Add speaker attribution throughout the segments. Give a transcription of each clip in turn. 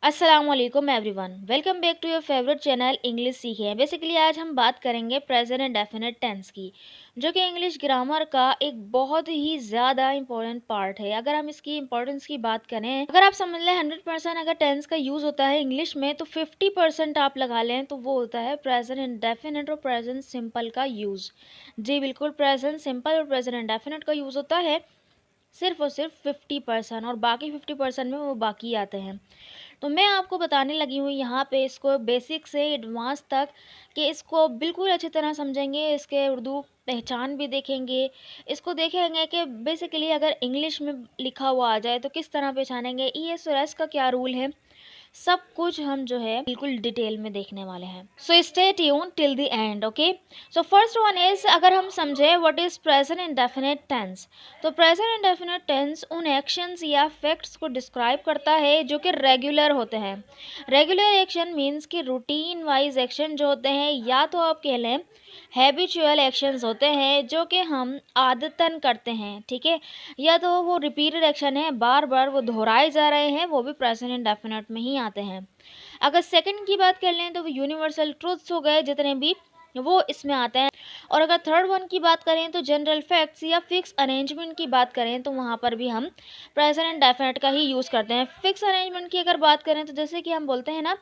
Speaker 1: अस्सलाम वालेकुम everyone, welcome back to your favourite channel English सीखे। बेसिकली आज हम बात करेंगे प्रेजेंट एंड डेफिनेट टेंस की, जो कि इंग्लिश ग्रामर का एक बहुत ही ज़्यादा इंपॉर्टेंट पार्ट है। अगर हम इसकी इंपॉर्टेंस की बात करें, अगर आप समझ लें 100% अगर टेंस का यूज़ होता है इंग्लिश में, तो 50% आप लगा लें तो वो होता है प्रेजेंट एंड डेफिनेट और प्रेजेंट सिंपल का यूज़। जी बिल्कुल, प्रेजेंट सिंपल और प्रेजेंट एंड डेफिनेट का यूज़ होता है सिर्फ और सिर्फ 50%, और बाकी 50% में वो बाकी आते हैं। तो मैं आपको बताने लगी हूँ यहाँ पे इसको बेसिक से एडवांस तक, कि इसको बिल्कुल अच्छी तरह समझेंगे, इसके उर्दू पहचान भी देखेंगे, इसको देखेंगे कि बेसिकली अगर इंग्लिश में लिखा हुआ आ जाए तो किस तरह पहचानेंगे, ईएस और एस का क्या रूल है, सब कुछ हम जो है बिल्कुल डिटेल में देखने वाले हैं। So stay tune till the end, okay. So first one is, अगर हम समझे what is present indefinite tense, तो प्रेजेंट इंडेफिनिट टेंस उन एक्शंस या फैक्ट्स को डिस्क्राइब करता है जो कि रेगुलर होते हैं। रेगुलर एक्शन मीन्स कि रूटीन वाइज एक्शन जो होते हैं, या तो आप कह लें हैबिचुअल एक्शंस होते हैं जो कि हम आदतन करते हैं, ठीक है, या तो वो रिपीटेड एक्शन है, बार बार वो दोहराए जा रहे हैं, वो भी प्रेजेंट इंडेफिनिट में ही आते हैं। अगर सेकंड की बात कर लें तो वो यूनिवर्सल ट्रूथ्स हो गए जितने भी, वो इसमें आते हैं। और अगर थर्ड वन की बात करें तो जनरल फैक्ट्स या फिक्स अरेंजमेंट की बात करें, तो वहाँ पर भी हम प्रेजेंट एंड डेफिनेट का ही यूज़ करते हैं। फिक्स अरेंजमेंट की अगर बात करें तो जैसे कि हम बोलते हैं ना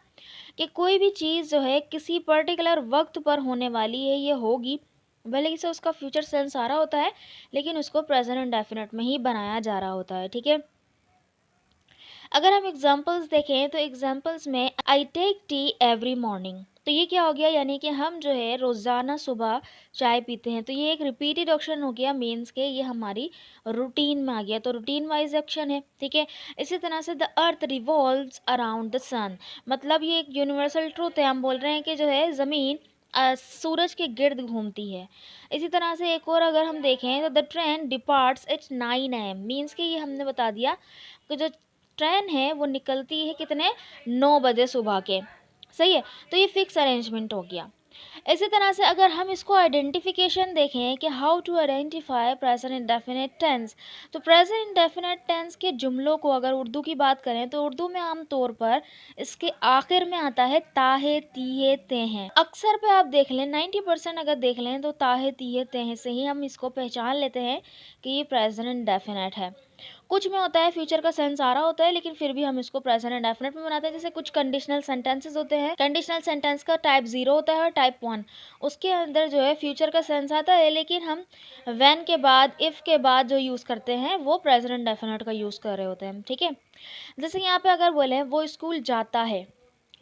Speaker 1: कि कोई भी चीज़ जो है किसी पर्टिकुलर वक्त पर होने वाली है, ये होगी, भले ही से उसका फ्यूचर सेंस आ रहा होता है, लेकिन उसको प्रेजेंट एंड डेफिनेट में ही बनाया जा रहा होता है, ठीक है। अगर हम एग्जाम्पल्स देखें तो एग्जाम्पल्स में I take tea every morning, तो ये क्या हो गया, यानी कि हम जो है रोज़ाना सुबह चाय पीते हैं, तो ये एक रिपीटेड एक्शन हो गया, मीन्स के ये हमारी रूटीन में आ गया, तो रूटीन वाइज एक्शन है, ठीक है। इसी तरह से the earth revolves around the sun, मतलब ये एक यूनिवर्सल ट्रूथ है, हम बोल रहे हैं कि जो है ज़मीन सूरज के गिर्द घूमती है। इसी तरह से एक और अगर हम देखें तो the train departs at 9 AM, means कि ये हमने बता दिया कि जो ट्रेन है वो निकलती है कितने, 9 बजे सुबह के, सही है। तो ये फिक्स अरेंजमेंट हो गया। इसी तरह से अगर हम इसको आइडेंटिफिकेशन देखें कि how to identify present indefinite tense, तो प्रेजेंट इंडेफिनिट टेंस के जुमलों को अगर उर्दू की बात करें तो उर्दू में आमतौर पर इसके आखिर में आता है ताहे तीहे तेहे। अक्सर पे आप देख लें 90% अगर देख लें तो ताहे तीहे तेहे से ही हम इसको पहचान लेते हैं कि ये प्रेजेंट इंडेफिनिट है। कुछ में होता है फ्यूचर का सेंस आ रहा होता है, लेकिन फिर भी हम इसको प्रेजेंट इंडेफिनिट में बनाते हैं। जैसे कुछ कंडीशनल सेंटेंसेस होते हैं, कंडीशनल सेंटेंस का टाइप 0 होता है और टाइप 1, उसके अंदर जो है फ्यूचर का सेंस आता है, लेकिन हम व्हेन के बाद, इफ़ के बाद जो यूज़ करते हैं वो प्रेजेंट इंडेफिनिट का यूज़ कर रहे होते हैं, ठीक है। जैसे यहाँ पे अगर बोले वो स्कूल जाता है,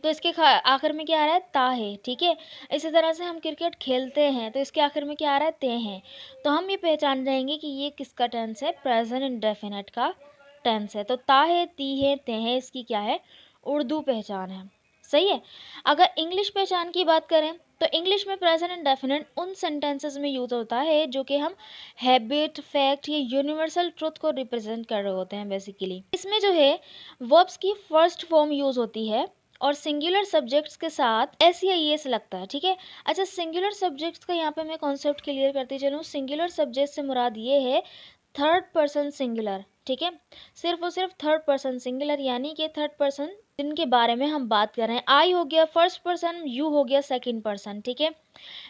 Speaker 1: तो इसके आखिर में क्या आ रहा है, ता है, ठीक है। इसी तरह से हम क्रिकेट खेलते हैं तो इसके आखिर में क्या आ रहा है, ते हैं। तो हम ये पहचान जाएंगे कि ये किसका टेंस है, प्रेजेंट इंडेफिनिट का टेंस है। तो ता है, ती है, ते हैं, इसकी क्या है, उर्दू पहचान है, सही है। अगर इंग्लिश पहचान की बात करें तो इंग्लिश में प्रेजेंट इंडेफिनिट उन सेंटेंसेस में यूज होता है जो कि हम हैबिट, फैक्ट या यूनिवर्सल ट्रुथ को रिप्रेजेंट कर रहे होते हैं। बेसिकली इसमें जो है वर्ब्स की फर्स्ट फॉर्म यूज होती है और सिंगुलर सब्जेक्ट्स के साथ एस या ई एस लगता है, ठीक है। अच्छा, सिंगुलर सब्जेक्ट्स का यहाँ पे मैं कॉन्सेप्ट क्लियर करती चलूँ। सिंगुलर सब्जेक्ट से मुराद ये है थर्ड पर्सन सिंगुलर, ठीक है, सिर्फ और सिर्फ थर्ड पर्सन सिंगुलर, यानी कि थर्ड पर्सन जिनके बारे में हम बात कर रहे हैं। आई हो गया फर्स्ट पर्सन, यू हो गया सेकंड पर्सन, ठीक है,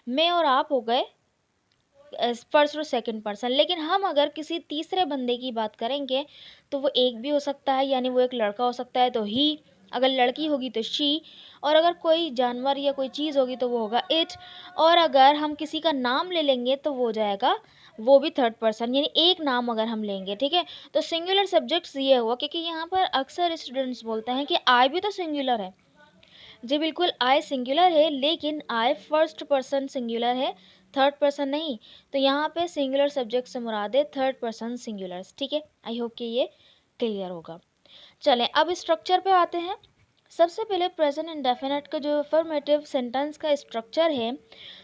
Speaker 1: मैं और आप हो गए फर्स्ट और सेकंड पर्सन। लेकिन हम अगर किसी तीसरे बंदे की बात करेंगे तो वो एक भी हो सकता है, यानी वो एक लड़का हो सकता है तो ही, अगर लड़की होगी तो शी, और अगर कोई जानवर या कोई चीज़ होगी तो वो होगा इट, और अगर हम किसी का नाम ले लेंगे तो वो हो जाएगा वो भी थर्ड पर्सन, यानी एक नाम अगर हम लेंगे, ठीक है। तो सिंगुलर सब्जेक्ट्स ये हुआ, क्योंकि यहाँ पर अक्सर स्टूडेंट्स बोलते हैं कि आई भी तो सिंगुलर है। जी बिल्कुल, आई सिंगुलर है, लेकिन आई फर्स्ट पर्सन सिंगुलर है, थर्ड पर्सन नहीं। तो यहाँ पे सिंगुलर सब्जेक्ट से मुराद है थर्ड पर्सन सिंगुलर्स, ठीक है। आई होप कि ये क्लियर होगा। चलें अब स्ट्रक्चर पे आते हैं। सबसे पहले प्रेजेंट इंडेफिनिट का जो अफर्मेटिव सेंटेंस का स्ट्रक्चर है,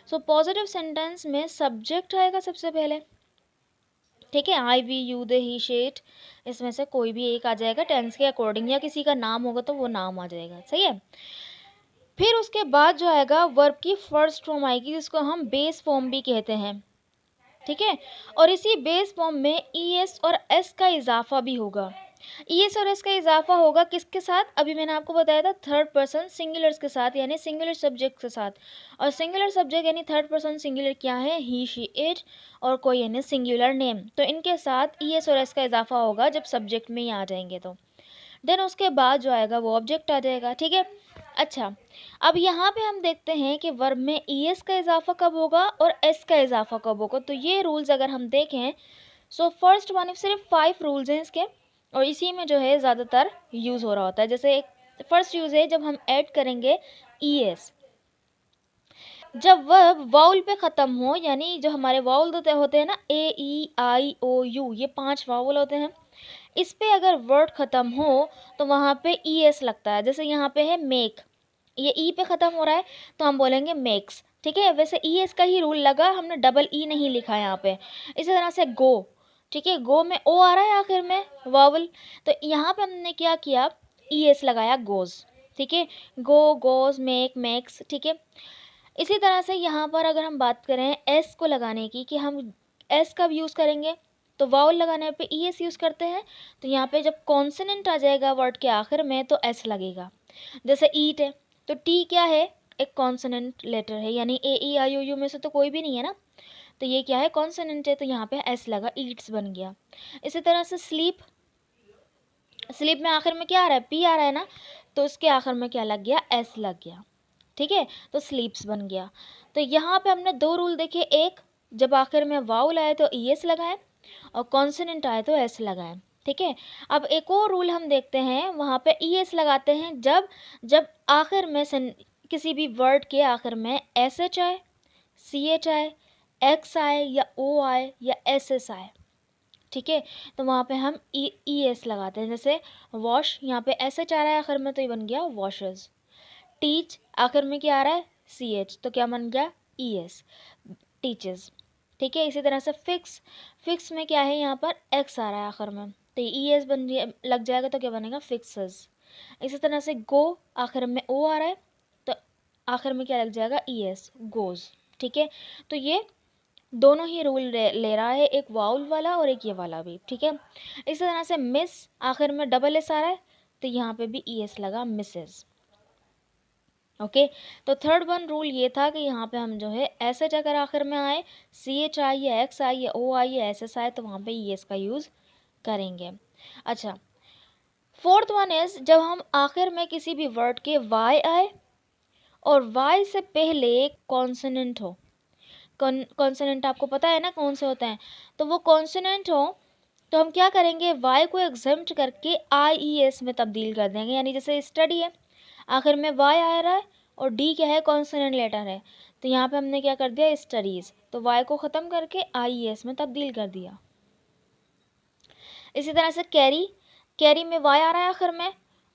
Speaker 1: सो पॉजिटिव सेंटेंस में सब्जेक्ट आएगा सबसे पहले, ठीक है, I, we, you, they, he, she, it, इसमें से कोई भी एक आ जाएगा टेंस के अकॉर्डिंग, या किसी का नाम होगा तो वो नाम आ जाएगा, सही है। फिर उसके बाद जो आएगा वर्ब की फर्स्ट फॉर्म आएगी, जिसको हम बेस फॉर्म भी कहते हैं, ठीक है। और इसी बेस फॉर्म में ई एस और एस का इजाफा भी होगा। ईएस और एस का इजाफा होगा किसके साथ, अभी मैंने आपको बताया था थर्ड पर्सन सिंगुलर्स के साथ, यानी सिंगुलर सब्जेक्ट के साथ। और सिंगुलर सब्जेक्ट यानी थर्ड पर्सन सिंगुलर क्या है, ही शी इट, और कोई यानी सिंगुलर नेम, तो इनके साथ ईएस और एस का इजाफा होगा जब सब्जेक्ट में ही आ जाएंगे तो। देन उसके बाद जो आएगा वो ऑब्जेक्ट आ जाएगा, ठीक है। अच्छा, अब यहाँ पे हम देखते हैं कि वर्ब में ईएस का इजाफा कब होगा और एस का इजाफा कब होगा। तो ये रूल्स अगर हम देखें, सो फर्स्ट वन, सिर्फ 5 रूल्स हैं इसके, और इसी में जो है ज़्यादातर यूज़ हो रहा होता है। जैसे एक फर्स्ट यूज़ है जब हम ऐड करेंगे ईएस, जब वर्ब वाउल पे ख़त्म हो, यानी जो हमारे वाउल होते हैं ना, ए ई आई ओ यू, ये 5 वाउल होते हैं, इस पे अगर वर्ड ख़त्म हो तो वहाँ पे ई एस लगता है। जैसे यहाँ पे है मेक, ये ई पे ख़त्म हो रहा है तो हम बोलेंगे मेक्स, ठीक है। वैसे ई एस का ही रूल लगा, हमने डबल ई नहीं लिखा यहाँ पे। इसी तरह से गो, ठीक है, गो में ओ आ रहा है आखिर में वावल, तो यहाँ पे हमने क्या किया, ई एस लगाया, गोज, ठीक है, गो, गोज, मेक, मेक्स, ठीक है। इसी तरह से यहाँ पर अगर हम बात करें एस को लगाने की, कि हम एस कब यूज़ करेंगे, तो वाउल लगाने पे ई एस यूज़ करते हैं। तो यहाँ पे जब कॉन्सोनेंट आ जाएगा वर्ड के आखिर में तो एस लगेगा। जैसे ईट है, तो टी क्या है, एक कॉन्सोनेंट लेटर है, यानी ए ई आई ओ यू में से तो कोई भी नहीं है ना, तो ये क्या है, कॉन्सोनेंट है, तो यहाँ पे एस लगा, ईट्स बन गया। इसी तरह से स्लीप, स्लीप में आखिर में क्या आ रहा है, पी आ रहा है ना, तो उसके आखिर में क्या लग गया, एस लग गया, ठीक है, तो स्लीप्स बन गया। तो यहाँ पे हमने 2 रूल देखे, एक जब आखिर में वाउल आए तो ई एस लगाए, और कॉन्सोनेंट आए तो एस लगाए, ठीक है। अब एक और रूल हम देखते हैं, वहाँ पे ई एस लगाते हैं जब जब आखिर में किसी भी वर्ड के आखिर में एस एच आए, सी एच आए, एक्स आए, या ओ आए, या एस एस आए, ठीक है, तो वहाँ पे हम ई एस लगाते हैं। जैसे वॉश, यहाँ पे एस एच आ रहा है आखिर में तो ये बन गया वॉशर्स। टीच, आखिर में क्या आ रहा है, सी एच, तो क्या बन गया, ई एस, टीचर्स, ठीक है। इसी तरह से फिक्स, फिक्स में क्या है, यहाँ पर एक्स आ रहा है आखिर में, तो ई एस लग जाएगा, तो क्या बनेगा, फिक्सर्स। इसी तरह से गो, आखिर में ओ आ रहा है तो आखिर में क्या लग जाएगा, ई एस, गोज, ठीक है। तो ये दोनों ही रूल ले रहा है, एक वाउल वाला और एक ये वाला भी, ठीक है। इसी तरह से मिस, आखिर में डबल एस आ रहा है तो यहाँ पे भी ई एस लगा, मिसेस, ओके। तो थर्ड वन रूल ये था कि यहाँ पे हम जो है एस एच अगर आखिर में आए, सी एच आई, या एक्स आई, या ओ आई, या एस एस आए, तो वहाँ पे ई एस का यूज़ करेंगे। अच्छा, फोर्थ वन इज जब हम आखिर में किसी भी वर्ड के वाई आए और वाई से पहले कॉन्सोनेंट हो, कॉन्सोनेंट आपको पता है ना कौन से होते हैं, तो वो कॉन्सोनेंट हो, तो हम क्या करेंगे, वाई को एग्जेम्प्ट करके आई ई एस में तब्दील कर देंगे। यानी जैसे स्टडी है, आखिर में वाई आ रहा है और डी क्या है, कॉन्सोनेंट लेटर है, तो यहाँ पे हमने क्या कर दिया, स्टडीज़, तो वाई को ख़त्म करके आई ई एस में तब्दील कर दिया। इसी तरह से कैरी, कैरी में वाई आ रहा है आखिर में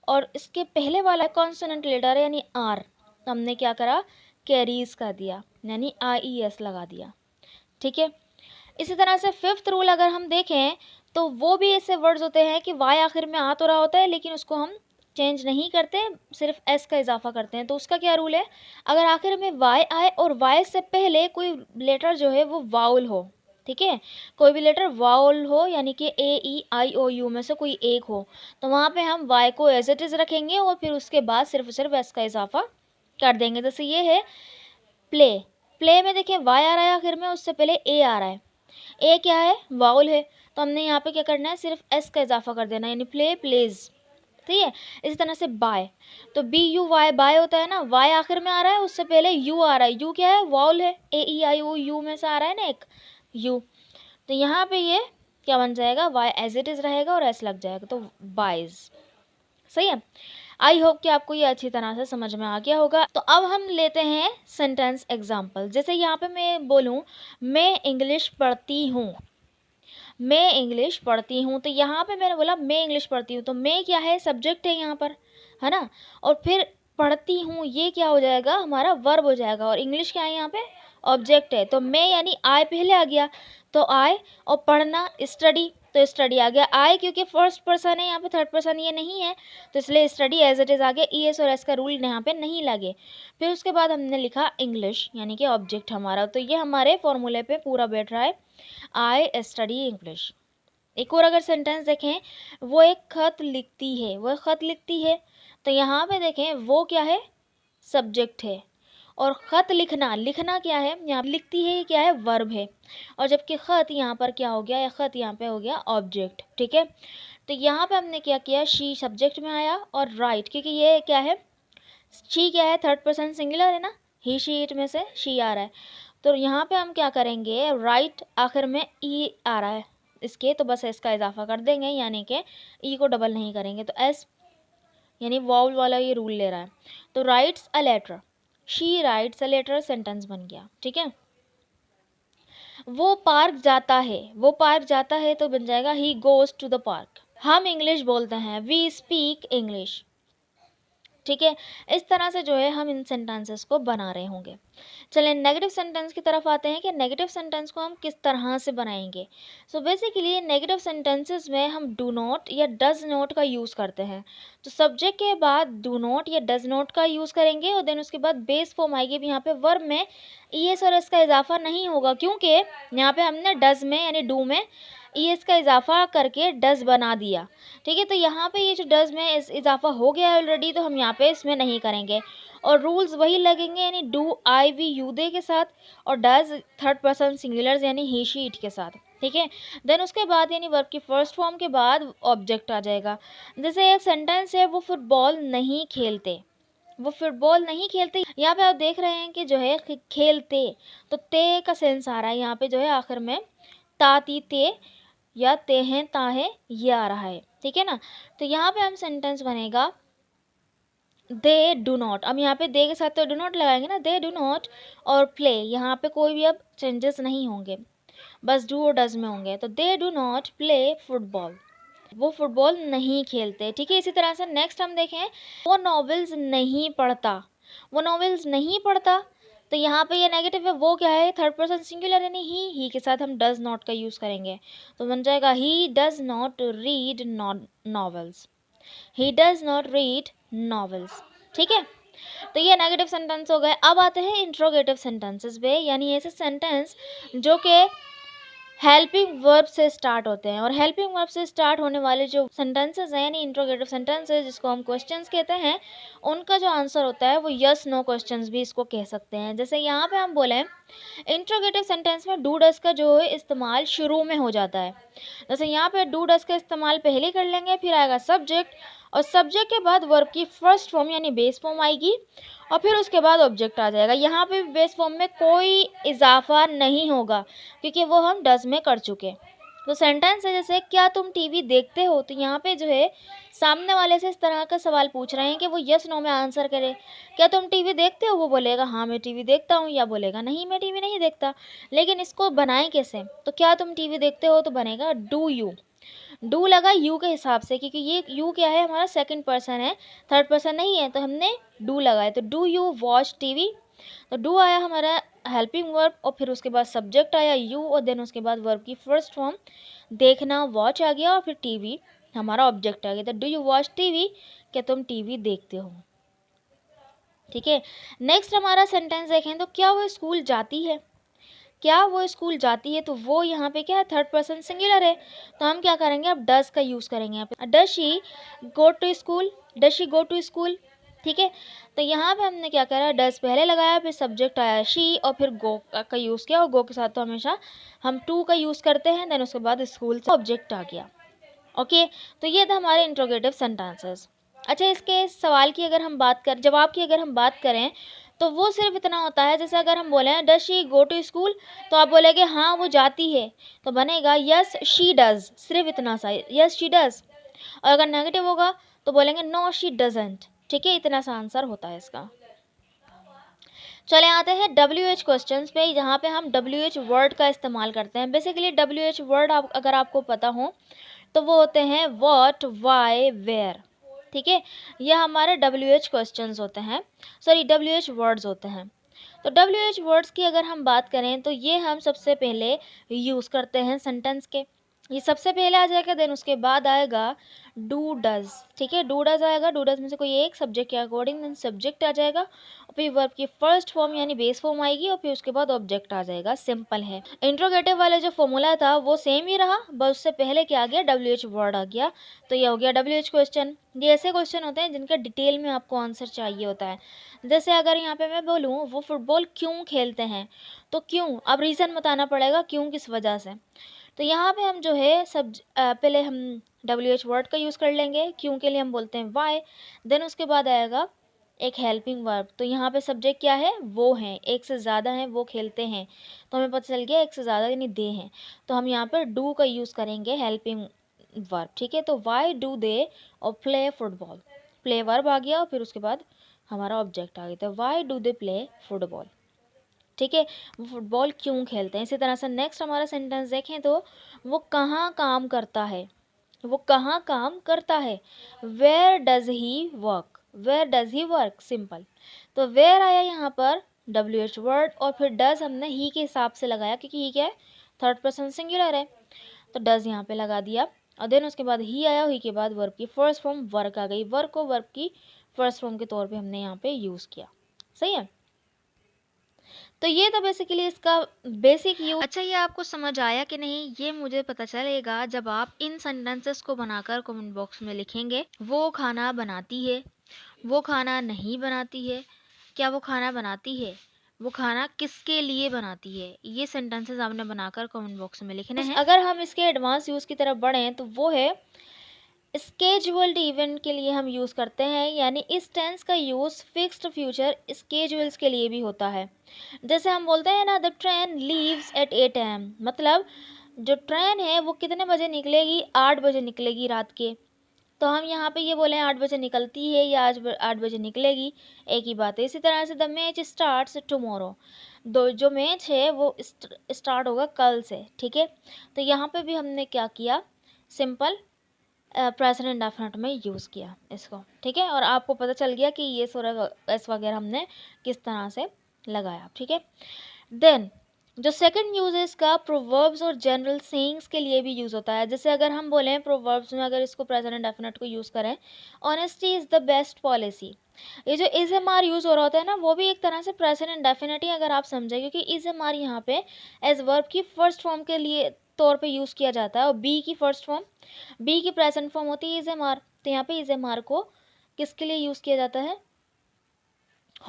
Speaker 1: और इसके पहले वाला कॉन्सोनेंट लेटर है यानी आर, तो हमने क्या करा, कैरीज कर दिया, यानी आई ई एस लगा दिया, ठीक है। इसी तरह से फिफ्थ रूल अगर हम देखें तो वो भी ऐसे वर्ड्स होते हैं कि वाई आखिर में आ तो रहा होता है लेकिन उसको हम चेंज नहीं करते, सिर्फ एस का इजाफा करते हैं। तो उसका क्या रूल है, अगर आखिर में वाई आए और वाई से पहले कोई लेटर जो है वो वाउल हो, ठीक है, कोई भी लेटर वाउल हो, यानी कि ए ई आई ओ यू में से कोई एक हो, तो वहाँ पे हम वाई को एज इट इज़ रखेंगे और फिर उसके बाद सिर्फ एस का इजाफा कर देंगे। जैसे ये है प्ले, प्ले में देखिए वाई आ रहा है आखिर में, उससे पहले ए आ रहा है, ए क्या है, वाउल है, तो हमने यहाँ पे क्या करना है, सिर्फ एस का इजाफा कर देना है, यानी प्ले, प्लेज, ठीक है। इसी तरह से बाय, तो बी यू वाई, बाय होता है ना, वाई आखिर में आ रहा है, उससे पहले यू आ रहा है, यू क्या है, वाउल है, ए ई आई ओ यू में से आ रहा है ना एक यू, तो यहाँ पे ये क्या बन जाएगा, वाई एज इट इज़ रहेगा और एस लग जाएगा, तो बाइज, सही है। आई होप कि आपको ये अच्छी तरह से समझ में आ गया होगा। तो अब हम लेते हैं सेंटेंस एग्जाम्पल। जैसे यहाँ पे मैं बोलूँ, मैं इंग्लिश पढ़ती हूँ, मैं इंग्लिश पढ़ती हूँ, तो यहाँ पे मैंने बोला मैं इंग्लिश पढ़ती हूँ, तो मैं क्या है, सब्जेक्ट है यहाँ पर, है ना, और फिर पढ़ती हूँ ये क्या हो जाएगा, हमारा वर्ब हो जाएगा, और इंग्लिश क्या है यहाँ पे, ऑब्जेक्ट है, तो मैं यानी आई पहले आ गया, तो आई, और पढ़ना स्टडी, तो स्टडी आ गया, आई क्योंकि फर्स्ट पर्सन है यहाँ पे, थर्ड पर्सन ये नहीं है, तो इसलिए स्टडी एज इट इज़ आ गया, ई एस और एस का रूल यहाँ पे नहीं लगे। फिर उसके बाद हमने लिखा इंग्लिश, यानी कि ऑब्जेक्ट हमारा, तो ये हमारे फॉर्मूले पे पूरा बैठ रहा है, आई स्टडी इंग्लिश। एक और अगर सेंटेंस देखें, वो एक खत लिखती है, वो खत लिखती है, तो यहाँ पे देखें वो क्या है, सब्जेक्ट है। और खत लिखना, लिखना क्या है, यहाँ लिखती है, ये क्या है, वर्ब है। और जबकि खत यहाँ पर क्या हो गया, या खत यहाँ पे हो गया ऑब्जेक्ट। ठीक है, तो यहाँ पे हमने क्या किया, शी सब्जेक्ट में आया और राइट, क्योंकि ये क्या है, शी क्या है, थर्ड पर्सन सिंगुलर है ना, ही शी इट में से शी आ रहा है, तो यहाँ पे हम क्या करेंगे, राइट आखिर में ई आ रहा है इसके, तो बस इसका इजाफा कर देंगे, यानी कि ई को डबल नहीं करेंगे, तो एस यानी वाउल वाला ये रूल ले रहा है। तो writes a letter, she writes a letter, sentence बन गया। ठीक है, वो पार्क जाता है, वो पार्क जाता है तो बन जाएगा he goes to the park. हम इंग्लिश बोलते हैं, वी स्पीक इंग्लिश। ठीक है, इस तरह से जो है हम इन सेंटेंसेस को बना रहे होंगे। चलें नेगेटिव सेंटेंस की तरफ आते हैं कि नेगेटिव सेंटेंस को हम किस तरह से बनाएंगे। सो बेसिकली नेगेटिव सेंटेंसेस में हम डू नॉट या डज नॉट का यूज़ करते हैं। तो सब्जेक्ट के बाद डू नॉट या डज नॉट का यूज़ करेंगे और देन उसके बाद बेस फॉर्म आएगी। भी यहाँ पे वर्ब में ईएस और एस का इजाफा नहीं होगा, क्योंकि यहाँ पे हमने डज में यानी डू में ईएस का इजाफा करके डज बना दिया। ठीक है, तो यहाँ पे ये जो डज में इजाफा हो गया है ऑलरेडी, तो हम यहाँ पे इसमें नहीं करेंगे और रूल्स वही लगेंगे, यानी do I we you they के साथ और डज थर्ड पर्सन सिंगुलर यानी ही शी इट के साथ। ठीक है, देन उसके बाद यानी वर्ब की फर्स्ट फॉर्म के बाद ऑब्जेक्ट आ जाएगा। जैसे एक सेंटेंस है, वो फुटबॉल नहीं खेलते, वो फुटबॉल नहीं खेलते, यहाँ पे आप देख रहे हैं कि जो है खेलते, तो ते का सेंस आ रहा है यहाँ पे, जो है आखिर में ताती ते या ते हैं ता है ये आ रहा है। ठीक है ना, तो यहाँ पे हम सेंटेंस बनेगा दे डू नॉट। अब यहाँ पे दे के साथ तो डू नॉट लगाएंगे ना, दे डू नॉट और प्ले, यहाँ पे कोई भी अब चेंजेस नहीं होंगे, बस डू और डज में होंगे। तो they do not play football, वो फुटबॉल नहीं खेलते। ठीक है, इसी तरह से नेक्स्ट हम देखें, वो नॉवेल्स नहीं पढ़ता, वो नॉवेल्स नहीं पढ़ता, तो यहाँ पे ये नेगेटिव है, वो क्या है, थर्ड पर्सन सिंगुलर यानी ही के साथ हम डज नॉट का यूज़ करेंगे, तो बन जाएगा ही does not read novels, he does not read novels. ठीक है, तो ये नेगेटिव सेंटेंस हो गए। अब आते हैं इंट्रोगेटिव सेंटेंसेस पे, यानी ऐसे सेंटेंस जो कि हेल्पिंग वर्ब से स्टार्ट होते हैं। और हेल्पिंग वर्ब से स्टार्ट होने वाले जो सेंटेंसेस हैं यानी इंट्रोगेटिव सेंटेंसेस जिसको हम क्वेश्चंस कहते हैं, उनका जो आंसर होता है वो यस नो क्वेश्चंस भी इसको कह सकते हैं। जैसे यहाँ पे हम बोलें इंट्रोगेटिव सेंटेंस में डू डस का जो है इस्तेमाल शुरू में हो जाता है। जैसे यहाँ पे डू डस का इस्तेमाल पहले कर लेंगे, फिर आएगा सब्जेक्ट और सब्जेक्ट के बाद वर्ब की फर्स्ट फॉर्म यानी बेस फॉर्म आएगी और फिर उसके बाद ऑब्जेक्ट आ जाएगा। यहाँ पे बेस फॉर्म में कोई इजाफा नहीं होगा क्योंकि वो हम डज में कर चुके। तो सेंटेंस है जैसे क्या तुम टीवी देखते हो, तो यहाँ पे जो है सामने वाले से इस तरह का सवाल पूछ रहे हैं कि वो यस नो में आंसर करे। क्या तुम टीवी देखते हो, वो बोलेगा हाँ मैं टीवी देखता हूँ, या बोलेगा नहीं मैं टीवी नहीं देखता। लेकिन इसको बनाएं कैसे, तो क्या तुम टीवी देखते हो तो बनेगा डू यू। डू लगा यू के हिसाब से क्योंकि ये यू क्या है, हमारा सेकंड पर्सन है, थर्ड पर्सन नहीं है, तो हमने डू लगाया। तो डू यू वॉच टीवी, तो डू आया हमारा हेल्पिंग वर्ब और फिर उसके बाद सब्जेक्ट आया यू और देन उसके बाद वर्ब की फर्स्ट फॉर्म देखना वॉच आ गया और फिर टीवी हमारा ऑब्जेक्ट आ गया। तो डू यू वॉच टीवी, क्या तुम टीवी देखते हो। ठीक है, नेक्स्ट हमारा सेंटेंस देखें तो क्या वो स्कूल जाती है, क्या वो स्कूल जाती है, तो वो यहाँ पे क्या है, थर्ड पर्सन सिंगुलर है, तो हम क्या करेंगे अब डज का यूज़ करेंगे यहाँ पे। Does she go to school, does she go to school. ठीक है, तो यहाँ पे हमने क्या करा, डज पहले लगाया, फिर सब्जेक्ट आया शी और फिर गो का यूज़ किया, और गो के साथ तो हमेशा हम टू का यूज़ करते हैं। देन उसके बाद स्कूल से ऑब्जेक्ट आ गया। ओके, तो ये था हमारे इंट्रोगेटिव सेंटेंसेस। अच्छा, इसके सवाल की अगर हम बात कर, जवाब की अगर हम बात करें तो वो सिर्फ इतना होता है, जैसे अगर हम बोलें does she go to school, तो आप बोलेंगे हाँ वो जाती है, तो बनेगा यस शी डज, सिर्फ इतना सा, यस शी डज। और अगर नेगेटिव होगा तो बोलेंगे नो शी डजंट। ठीक है, इतना सा आंसर होता है इसका। चले आते हैं WH क्वेश्चंस पे, जहाँ पे हम WH वर्ड का इस्तेमाल करते हैं। बेसिकली WH वर्ड अगर आपको पता हो तो वो होते हैं व्हाट, व्हाई, वेयर। ठीक है, ये हमारे WH क्वेश्चंस होते हैं, सॉरी WH वर्ड्स होते हैं। तो WH वर्ड्स की अगर हम बात करें तो ये हम सबसे पहले यूज़ करते हैं सेंटेंस के। ये सबसे पहले आ जाएगा, देन उसके बाद आएगा डू डज। ठीक है, डू डज आएगा, डू डज में से कोई एक सब्जेक्ट के अकॉर्डिंग, देन सब्जेक्ट आ जाएगा और फिर वर्ब की फर्स्ट फॉर्म यानी बेस फॉर्म आएगी और फिर उसके बाद ऑब्जेक्ट आ जाएगा। सिंपल है। इंट्रोगेटिव वाला जो फॉर्मूला था वो सेम ही रहा, बस उससे पहले क्या आ गया, WH वर्ड आ गया। तो ये हो गया WH क्वेश्चन। ये ऐसे क्वेश्चन होते हैं जिनका डिटेल में आपको आंसर चाहिए होता है। जैसे अगर यहाँ पे मैं बोलूँ वो फुटबॉल क्यों खेलते हैं, तो क्यों, अब रीज़न बताना पड़ेगा क्यों, किस वजह से। तो यहाँ पे हम जो है पहले हम WH वर्ड का यूज़ कर लेंगे, क्यों के लिए हम बोलते हैं वाई। देन उसके बाद आएगा एक हेल्पिंग वर्ब। तो यहाँ पे सब्जेक्ट क्या है, वो हैं, एक से ज़्यादा हैं, वो खेलते हैं। तो हमें पता चल गया एक से ज़्यादा यानी दे हैं। तो हम यहाँ पर डू का यूज़ करेंगे हेल्पिंग वर्ब। ठीक है, तो वाई डू दे और प्ले फुटबॉल, प्ले वर्ब आ गया और फिर उसके बाद हमारा ऑब्जेक्ट आ गया। तो why do they play football. ठीक है, वो फुटबॉल क्यों खेलते हैं। इसी तरह से नेक्स्ट हमारा सेंटेंस देखें तो वो कहाँ काम करता है, वो कहाँ काम करता है, where does he work, where does he work. Simple. तो वेयर आया यहाँ पर WH वर्ड और फिर डज हमने ही के हिसाब से लगाया क्योंकि ही क्या है, थर्ड पर्सन सिंगुलर है, तो डज यहाँ पे लगा दिया। और देन उसके बाद ही आया, ही के बाद वर्ब की फर्स्ट फॉर्म वर्क आ गई, वर्क को वर्ब की फर्स्ट फॉर्म के तौर पे हमने यहाँ पे यूज़ किया। सही है। तो ये तो बेसिकली इसका बेसिक यूज। अच्छा, ये आपको समझ आया कि नहीं, ये मुझे पता चलेगा जब आप इन सेंटेंसेस को बनाकर कमेंट बॉक्स में लिखेंगे। वो खाना बनाती है, वो खाना नहीं बनाती है, क्या वो खाना बनाती है, वो खाना किसके लिए बनाती है। ये सेंटेंसेस आपने बनाकर कमेंट बॉक्स में लिखने हैं। अगर हम इसके एडवांस यूज़ की तरफ बढ़ें तो वो है स्केजुअल्ड इवेंट के लिए हम यूज़ करते हैं, यानी इस टेंस का यूज़ फिक्स्ड फ्यूचर स्केजुअल्स के लिए भी होता है। जैसे हम बोलते हैं ना, the train leaves eight 8 AM, मतलब जो ट्रेन है वो कितने बजे निकलेगी, 8 बजे निकलेगी रात के। तो हम यहाँ पे ये बोले 8 बजे निकलती है या आज 8 बजे निकलेगी, एक ही बात है। इसी तरह से द मैच स्टार्ट्स टुमारो, दो जो मैच है वो स्टार्ट होगा कल से। ठीक है, तो यहाँ पे भी हमने क्या किया, सिंपल प्रेजेंट इंडेफिनिट में यूज़ किया इसको। ठीक है, और आपको पता चल गया कि ये एस वगैरह हमने किस तरह से लगाया। ठीक है, देन जो सेकंड यूज है इसका प्रोवर्ब्स और जनरल सेइंग्स के लिए भी यूज़ होता है। जैसे अगर हम बोलें प्रोवर्ब्स में अगर इसको प्रेजेंट इंडेफिनिट को यूज़ करें, honesty is the best policy. ये जो इज एम आर यूज़ हो रहा होता है ना, वो भी एक तरह से प्रेजेंट इंडेफिनिट ही अगर आप समझें, क्योंकि इज एम आर यहाँ पे एज वर्ब की फर्स्ट फॉर्म के लिए तौर पे यूज़ किया जाता है और बी की फर्स्ट फॉर्म, बी की प्रेजेंट फॉर्म होती है इज एम आर। तो यहाँ पे इज एम आर को किसके लिए यूज़ किया जाता है,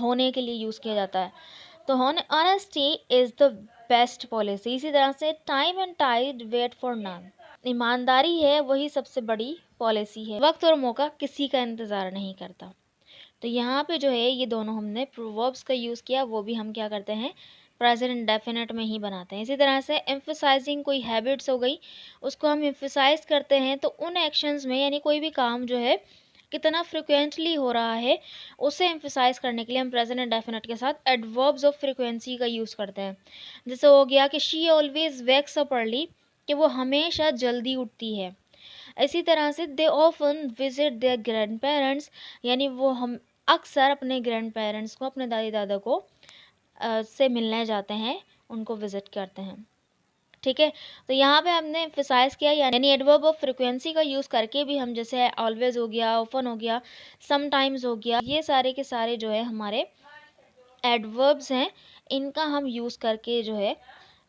Speaker 1: होने के लिए यूज़ किया जाता है। तो honesty is the best policy. इसी तरह से time and tide wait for none, ईमानदारी है वही सबसे बड़ी पॉलिसी है, वक्त और मौका किसी का इंतज़ार नहीं करता। तो यहाँ पे जो है ये दोनों हमने प्रोवर्ब्स का यूज़ किया, वो भी हम क्या करते हैं, प्रेजेंट इंडेफिनिट में ही बनाते हैं। इसी तरह से एम्फसाइजिंग कोई हैबिट्स हो गई, उसको हम एम्फसाइज करते हैं, तो उन एक्शंस में यानी कोई भी काम जो है कितना फ्रिक्वेंटली हो रहा है उसे एम्फसाइज करने के लिए हम प्रेजेंट इंडेफिनिट के साथ एडवर्ब्स ऑफ फ्रिक्वेंसी का यूज़ करते हैं। जैसे हो गया कि she always wakes up early, कि वो हमेशा जल्दी उठती है। इसी तरह से they often visit their grandparents, यानी वो हम अक्सर अपने ग्रैंड पेरेंट्स को, अपने दादी दादा को से मिलने जाते हैं, उनको विजिट करते हैं। ठीक है, तो यहाँ पे हमने एम्फसाइज किया, यानी एडवर्ब ऑफ फ्रिक्वेंसी का यूज़ करके भी हम, जैसे ऑलवेज हो गया, ऑफन हो गया, समटाइम्स हो गया, ये सारे के सारे जो है हमारे एडवर्ब्स हैं, इनका हम यूज़ करके जो है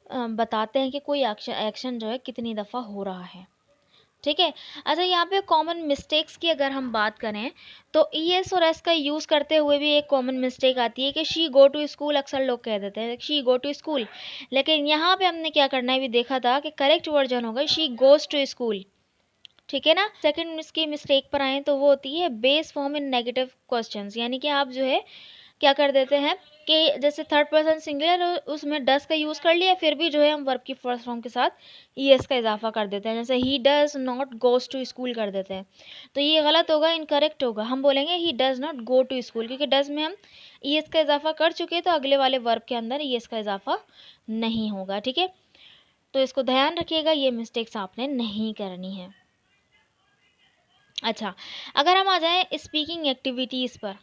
Speaker 1: बताते हैं कि कोई एक्शन जो है कितनी दफ़ा हो रहा है। ठीक है। अच्छा, यहाँ पे कॉमन मिस्टेक्स की अगर हम बात करें तो ES और S का यूज़ करते हुए भी एक कॉमन मिस्टेक आती है कि शी गो टू स्कूल, अक्सर लोग कह देते हैं शी गो टू स्कूल, लेकिन यहाँ पे हमने क्या करना है भी देखा था कि करेक्ट वर्जन होगा शी गोज टू स्कूल। ठीक है ना। सेकंड इसकी मिस्टेक पर आए तो वो होती है base form in negative questions, यानी कि आप जो है क्या कर देते हैं कि जैसे थर्ड पर्सन सिंगुलर उसमें डस का यूज़ कर लिया, फिर भी जो है हम वर्ब की फर्स्ट फॉर्म के साथ ES का इजाफा कर देते हैं, जैसे he does not goes to school कर देते हैं। तो ये गलत होगा, इनकरेक्ट होगा। हम बोलेंगे he does not go to school, क्योंकि डज में हम ES का इजाफा कर चुके हैं, तो अगले वाले वर्ब के अंदर ES का इजाफा नहीं होगा। ठीक है, तो इसको ध्यान रखिएगा, ये मिस्टेक्स आपने नहीं करनी है। अच्छा, अगर हम आ जाएँ स्पीकिंग एक्टिविटीज़ पर,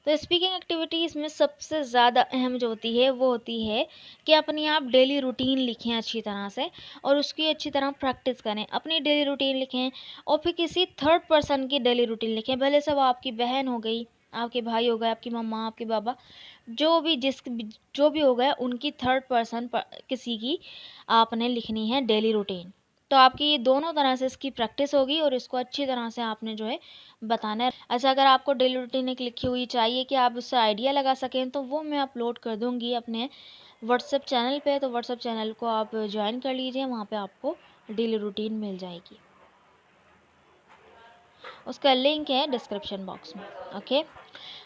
Speaker 1: तो स्पीकिंग एक्टिविटीज़ में सबसे ज़्यादा अहम जो होती है, वो होती है कि अपनी आप डेली रूटीन लिखें अच्छी तरह से और उसकी अच्छी तरह प्रैक्टिस करें। अपनी डेली रूटीन लिखें और फिर किसी थर्ड पर्सन की डेली रूटीन लिखें, भले से वो आपकी बहन हो गई, आपके भाई हो गए, आपकी मम्मा, आपके पापा, जो भी जो भी हो गए, उनकी थर्ड पर्सन किसी की आपने लिखनी है डेली रूटीन। तो आपकी ये दोनों तरह से इसकी प्रैक्टिस होगी और इसको अच्छी तरह से आपने जो है बताना है। अच्छा, अगर आपको डेली रूटीन एक लिखी हुई चाहिए कि आप उससे आइडिया लगा सकें, तो वो मैं अपलोड कर दूँगी अपने व्हाट्सएप चैनल पे। तो व्हाट्सएप चैनल को आप ज्वाइन कर लीजिए, वहाँ पे आपको डेली रूटीन मिल जाएगी। उसका लिंक है डिस्क्रिप्शन बॉक्स में। ओके।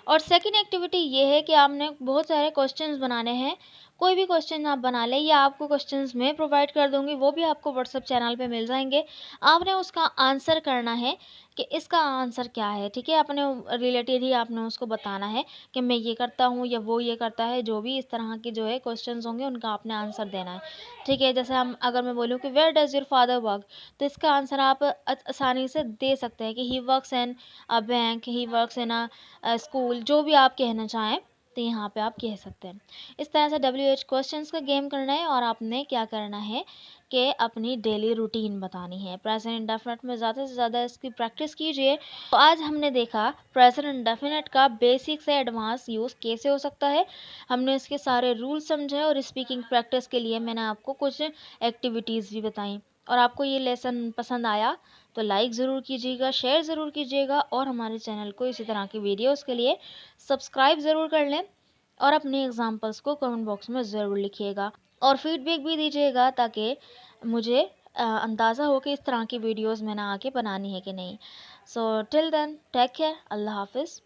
Speaker 1: और सेकंड एक्टिविटी ये है कि आपने बहुत सारे क्वेश्चंस बनाने हैं। कोई भी क्वेश्चन आप बना लें या आपको क्वेश्चंस मैं प्रोवाइड कर दूँगी, वो भी आपको व्हाट्सएप चैनल पे मिल जाएँगे। आपने उसका आंसर करना है कि इसका आंसर क्या है, ठीक है? अपने रिलेटेड ही आपने उसको बताना है कि मैं ये करता हूँ या वो ये करता है, जो भी इस तरह के जो है क्वेश्चंस होंगे उनका आपने आंसर देना है, ठीक है? जैसे हम अगर मैं बोलूँ कि where does your father work? तो इसका आंसर आप आसानी से दे सकते हैं कि he works in a bank, he works in school, जो भी आप कहना चाहें, तो यहाँ पे आप कह सकते हैं। इस तरह से WH क्वेश्चंस का गेम करना है और आपने क्या करना है कि अपनी डेली रूटीन बतानी है। प्रेज़ेंट इंडेफिनिट में ज़्यादा से ज़्यादा इसकी प्रैक्टिस कीजिए। तो आज हमने देखा प्रेज़ेंट इंडेफिनिट का बेसिक से एडवांस यूज़ कैसे हो सकता है। हमने इसके सारे रूल समझे और स्पीकिंग प्रैक्टिस के लिए मैंने आपको कुछ एक्टिविटीज़ भी बताई। और आपको ये लेसन पसंद आया तो लाइक ज़रूर कीजिएगा, शेयर ज़रूर कीजिएगा और हमारे चैनल को इसी तरह की वीडियोस के लिए सब्सक्राइब ज़रूर कर लें और अपने एग्जाम्पल्स को कमेंट बॉक्स में ज़रूर लिखिएगा और फीडबैक भी दीजिएगा ताकि मुझे अंदाज़ा हो कि इस तरह की वीडियोस मैंने आगे बनानी है कि नहीं। So till then take care, अल्लाह हाफिज़।